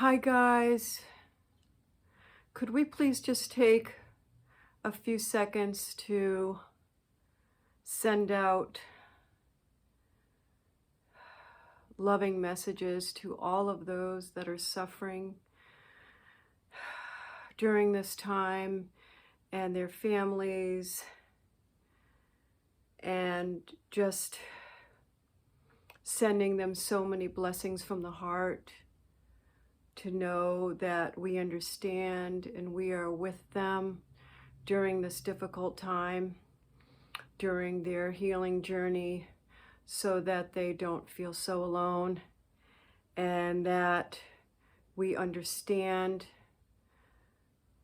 Hi guys, could we please just take a few seconds to send out loving messages to all of those that are suffering during this time and their families, and just sending them so many blessings from the heart to know that we understand and we are with them during this difficult time, during their healing journey, so that they don't feel so alone, and that we understand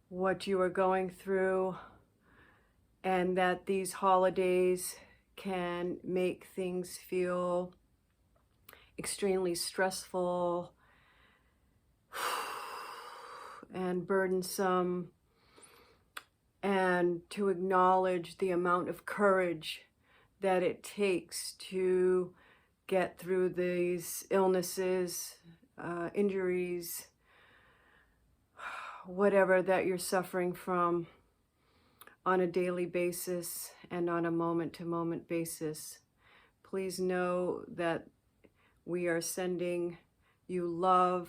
what you are going through, and that these holidays can make things feel extremely stressful and burdensome, and to acknowledge the amount of courage that it takes to get through these illnesses, injuries, whatever that you're suffering from on a daily basis and on a moment-to-moment basis. Please know that we are sending you love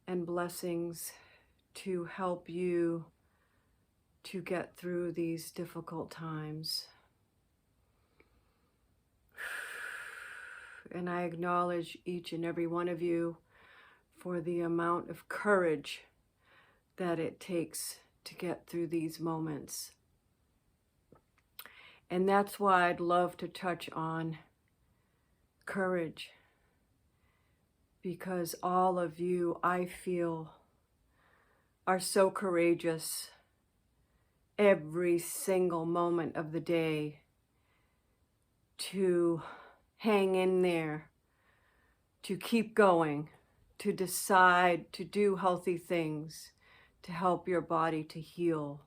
and blessings to help you to get through these difficult times. And I acknowledge each and every one of you for the amount of courage that it takes to get through these moments. And that's why I'd love to touch on courage, because all of you, I feel, are so courageous every single moment of the day to hang in there, to keep going, to decide to do healthy things, to help your body to heal.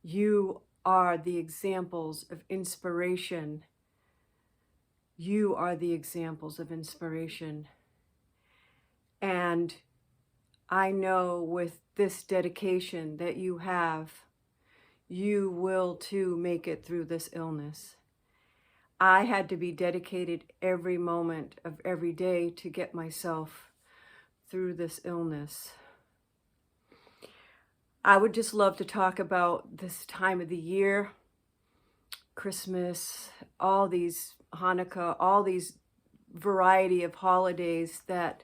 You are the examples of inspiration. You are the examples of inspiration. And I know with this dedication that you have, you will too make it through this illness. I had to be dedicated every moment of every day to get myself through this illness. I would just love to talk about this time of the year, Christmas, all these Hanukkah, all these variety of holidays that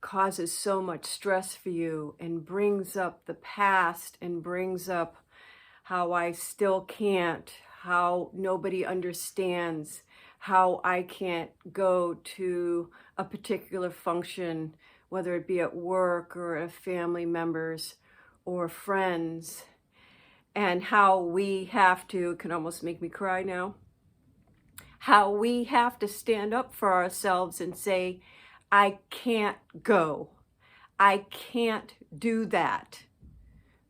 causes so much stress for you and brings up the past and brings up how I still can't, how nobody understands, how I can't go to a particular function, whether it be at work or a family members or friends, and how we have to, it can almost make me cry now, how we have to stand up for ourselves and say, I can't go. I can't do that.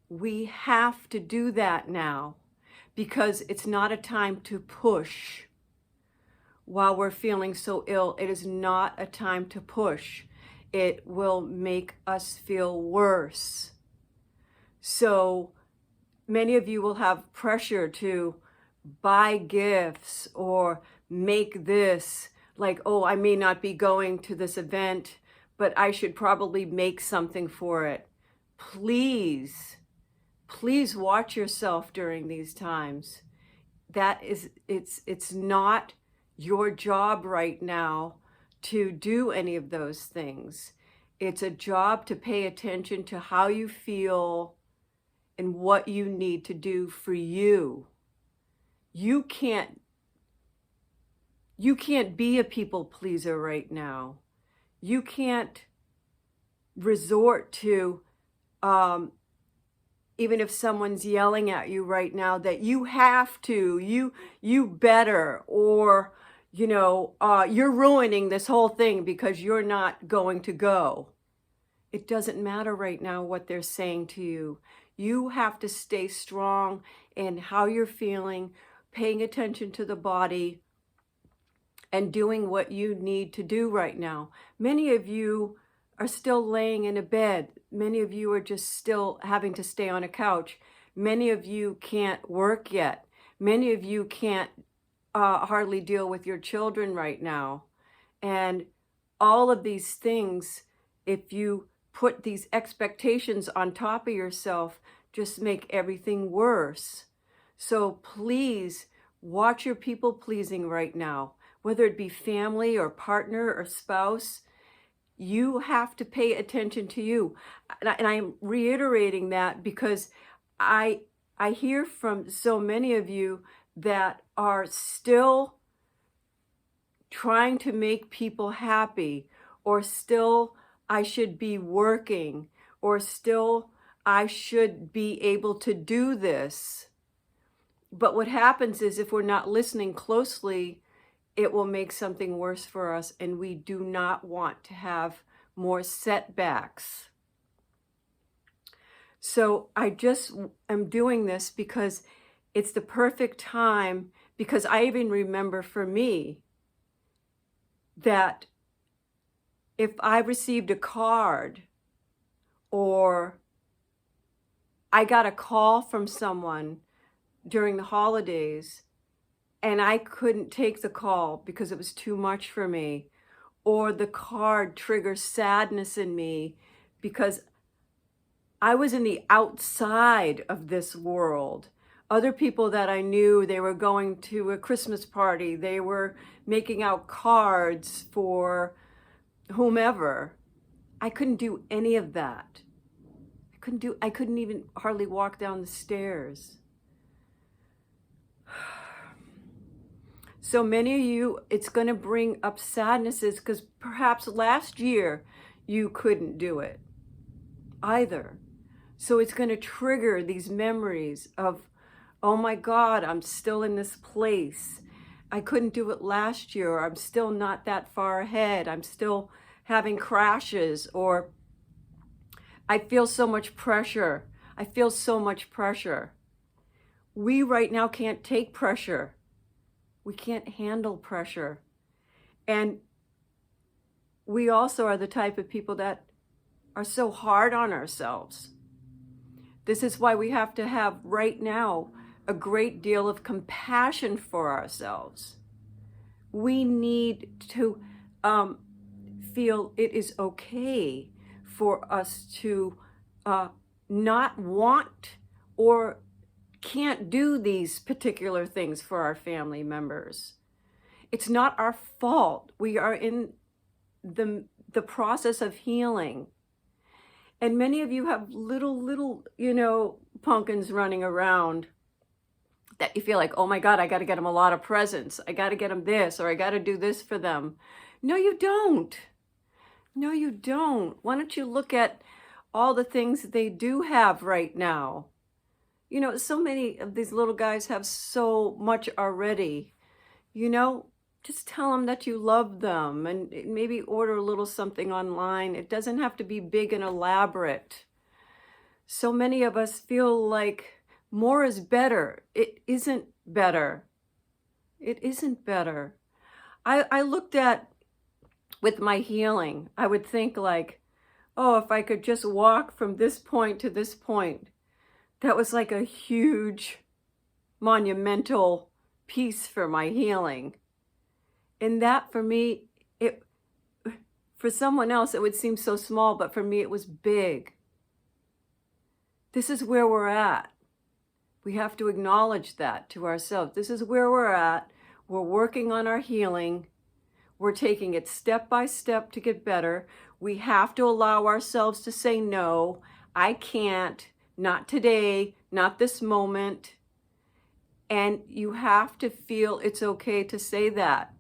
We have to do that now, because it's not a time to push while we're feeling so ill. It is not a time to push. It will make us feel worse. So many of you will have pressure to buy gifts or make this, like, oh, I may not be going to this event, but I should probably make something for it. Please watch yourself during these times. It's not your job right now to do any of those things. It's a job to pay attention to how you feel and what you need to do for you. You can't be a people pleaser right now. You can't resort to, even if someone's yelling at you right now that you have to, you better, or, you're ruining this whole thing because you're not going to go. It doesn't matter right now what they're saying to you. You have to stay strong in how you're feeling, paying attention to the body, and doing what you need to do right now. Many of you are still laying in a bed. Many of you are just still having to stay on a couch. Many of you can't work yet. Many of you can't hardly deal with your children right now. And all of these things, if you put these expectations on top of yourself, just make everything worse. So please watch your people pleasing right now, whether it be family or partner or spouse. You have to pay attention to you. And I'm reiterating that because I hear from so many of you that are still trying to make people happy, or still I should be working, or still I should be able to do this. But what happens is if we're not listening closely, it will make something worse for us, and we do not want to have more setbacks. So I just am doing this because it's the perfect time, because I even remember for me that if I received a card or I got a call from someone during the holidays and I couldn't take the call because it was too much for me, or the card triggers sadness in me because I was in the outside of this world. Other people that I knew, they were going to a Christmas party, they were making out cards for whomever. I couldn't do any of that. I couldn't even hardly walk down the stairs. So many of you, it's going to bring up sadnesses because perhaps last year you couldn't do it either. So it's going to trigger these memories of, oh my God, I'm still in this place. I couldn't do it last year. I'm still not that far ahead. I'm still having crashes, or I feel so much pressure. I feel so much pressure. We right now can't take pressure. We can't handle pressure. And we also are the type of people that are so hard on ourselves. This is why we have to have right now a great deal of compassion for ourselves. We need to feel it is okay for us to not want or can't do these particular things for our family members. It's not our fault. We are in the process of healing. And many of you have little, pumpkins running around that you feel like, oh my God, I got to get them a lot of presents. I got to get them this, or I got to do this for them. No, you don't. No, you don't. Why don't you look at all the things they do have right now? So many of these little guys have so much already. Just tell them that you love them, and maybe order a little something online. It doesn't have to be big and elaborate. So many of us feel like more is better. It isn't better. It isn't better. I looked at, with my healing, I would think like, oh, if I could just walk from this point to this point, that was like a huge, monumental piece for my healing. And that for me, for someone else, it would seem so small, but for me, it was big. This is where we're at. We have to acknowledge that to ourselves. This is where we're at. We're working on our healing. We're taking it step by step to get better. We have to allow ourselves to say, no, I can't, not today, not this moment. And you have to feel it's okay to say that.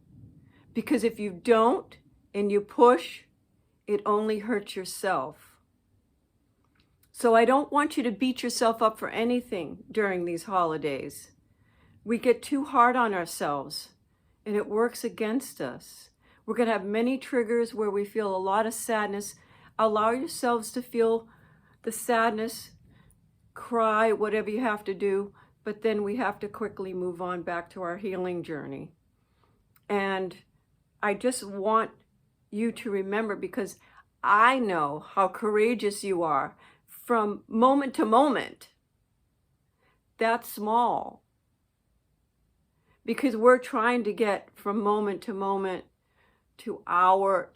Because if you don't and you push, it only hurts yourself. So I don't want you to beat yourself up for anything during these holidays. We get too hard on ourselves and it works against us. We're going to have many triggers where we feel a lot of sadness. Allow yourselves to feel the sadness, cry, whatever you have to do, but then we have to quickly move on back to our healing journey. And I just want you to remember, because I know how courageous you are from moment to moment. That's small. Because we're trying to get from moment to moment to hour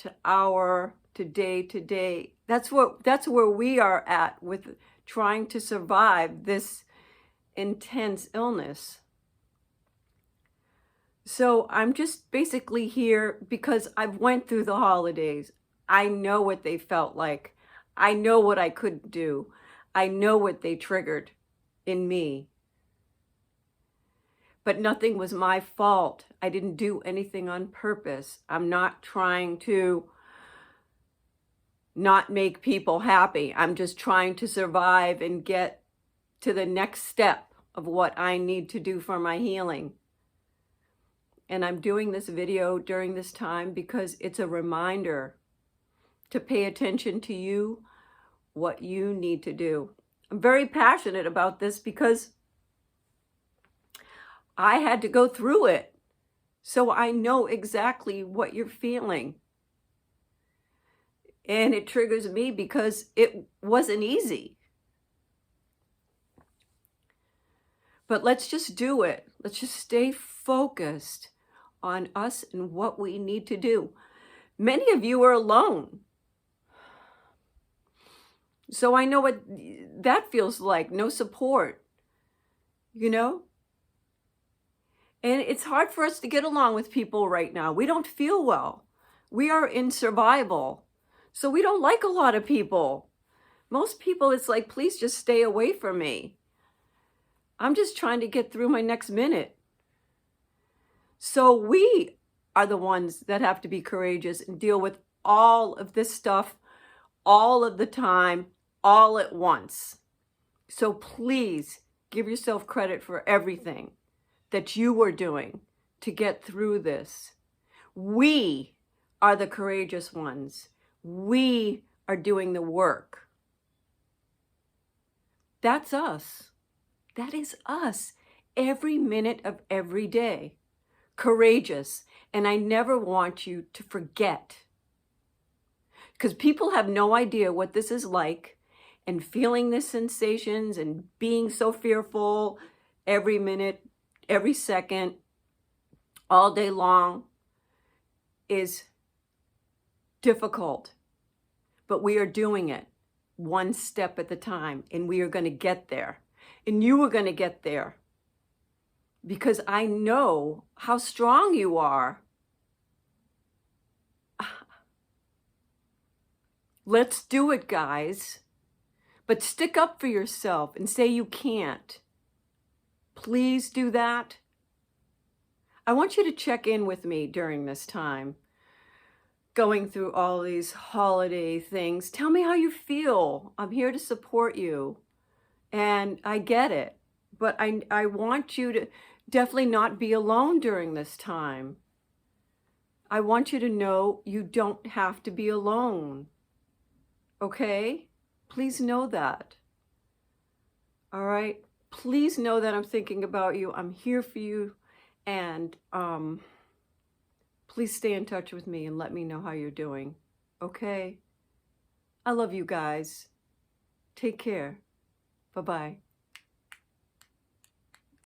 to day to day. That's where we are at with trying to survive this intense illness. So I'm just basically here because I've went through the holidays. I know what they felt like. I know what I couldn't do. I know what they triggered in me. But nothing was my fault. I didn't do anything on purpose. I'm not trying to not make people happy. I'm just trying to survive and get to the next step of what I need to do for my healing. And I'm doing this video during this time because it's a reminder to pay attention to you, what you need to do. I'm very passionate about this because I had to go through it. So I know exactly what you're feeling. And it triggers me because it wasn't easy. But let's just do it. Let's just stay focused on us and what we need to do. Many of you are alone. So I know what that feels like, no support, you know? And it's hard for us to get along with people right now. We don't feel well. We are in survival. So we don't like a lot of people. Most people, it's like, please just stay away from me. I'm just trying to get through my next minute. So we are the ones that have to be courageous and deal with all of this stuff, all of the time, all at once. So please give yourself credit for everything that you were doing to get through this. We are the courageous ones. We are doing the work. That's us. That is us every minute of every day. Courageous. And I never want you to forget. Because people have no idea what this is like, and feeling the sensations and being so fearful every minute, every second, all day long is difficult. But we are doing it one step at a time, and we are going to get there. And you are going to get there. Because I know how strong you are. Let's do it, guys. But stick up for yourself and say you can't. Please do that. I want you to check in with me during this time, going through all these holiday things. Tell me how you feel. I'm here to support you. And I get it. But I want you to definitely not be alone during this time. I want you to know you don't have to be alone. Okay? Please know that. All right? Please know that I'm thinking about you. I'm here for you. And please stay in touch with me and let me know how you're doing. Okay? I love you guys. Take care. Bye-bye.